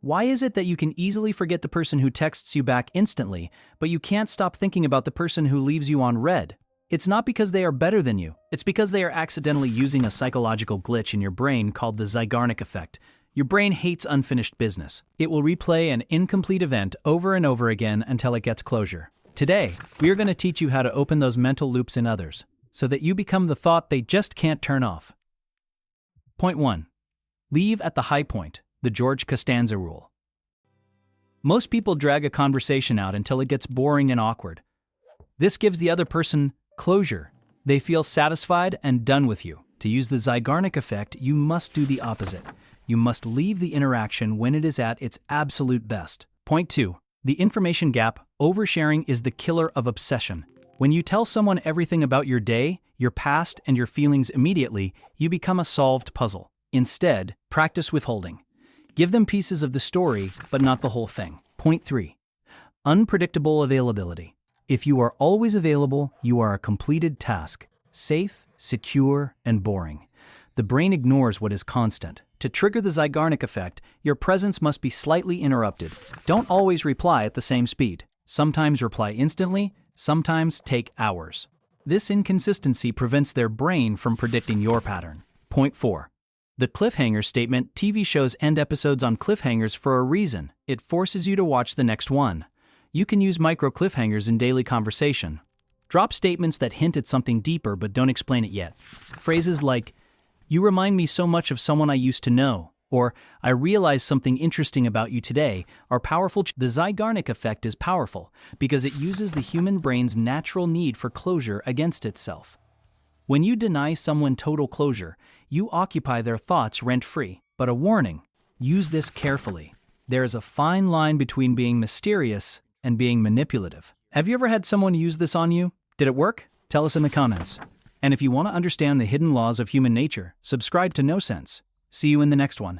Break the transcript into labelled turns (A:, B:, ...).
A: Why is it that you can easily forget the person who texts you back instantly, but you can't stop thinking about the person who leaves you on red? It's not because they are better than you. It's because they are accidentally using a psychological glitch in your brain called the Zeigarnik Effect. Your brain hates unfinished business. It will replay an incomplete event over and over again until it gets closure. Today, we are going to teach you how to open those mental loops in others, so that you become the thought they just can't turn off. Point 1. Leave at the high point. The George Costanza rule. Most people drag a conversation out until it gets boring and awkward. This gives the other person closure. They feel satisfied and done with you. To use the Zeigarnik effect, you must do the opposite. You must leave the interaction when it is at its absolute best. Point 2. The information gap. Oversharing is the killer of obsession. When you tell someone everything about your day, your past, and your feelings immediately, you become a solved puzzle. Instead, practice withholding. Give them pieces of the story, but not the whole thing. Point 3. Unpredictable availability. If you are always available, you are a completed task. Safe, secure, and boring. The brain ignores what is constant. To trigger the Zeigarnik effect, your presence must be slightly interrupted. Don't always reply at the same speed. Sometimes reply instantly, sometimes take hours. This inconsistency prevents their brain from predicting your pattern. Point 4. The cliffhanger statement. TV shows end episodes on cliffhangers for a reason. It forces you to watch the next one. You can use micro cliffhangers in daily conversation. Drop statements that hint at something deeper but don't explain it yet. Phrases like, "You remind me so much of someone I used to know," or "I realized something interesting about you today," are powerful. The Zeigarnik effect is powerful because it uses the human brain's natural need for closure against itself. When you deny someone total closure, you occupy their thoughts rent-free. But a warning, use this carefully. There is a fine line between being mysterious and being manipulative. Have you ever had someone use this on you? Did it work? Tell us in the comments. And if you want to understand the hidden laws of human nature, subscribe to No Sense. See you in the next one.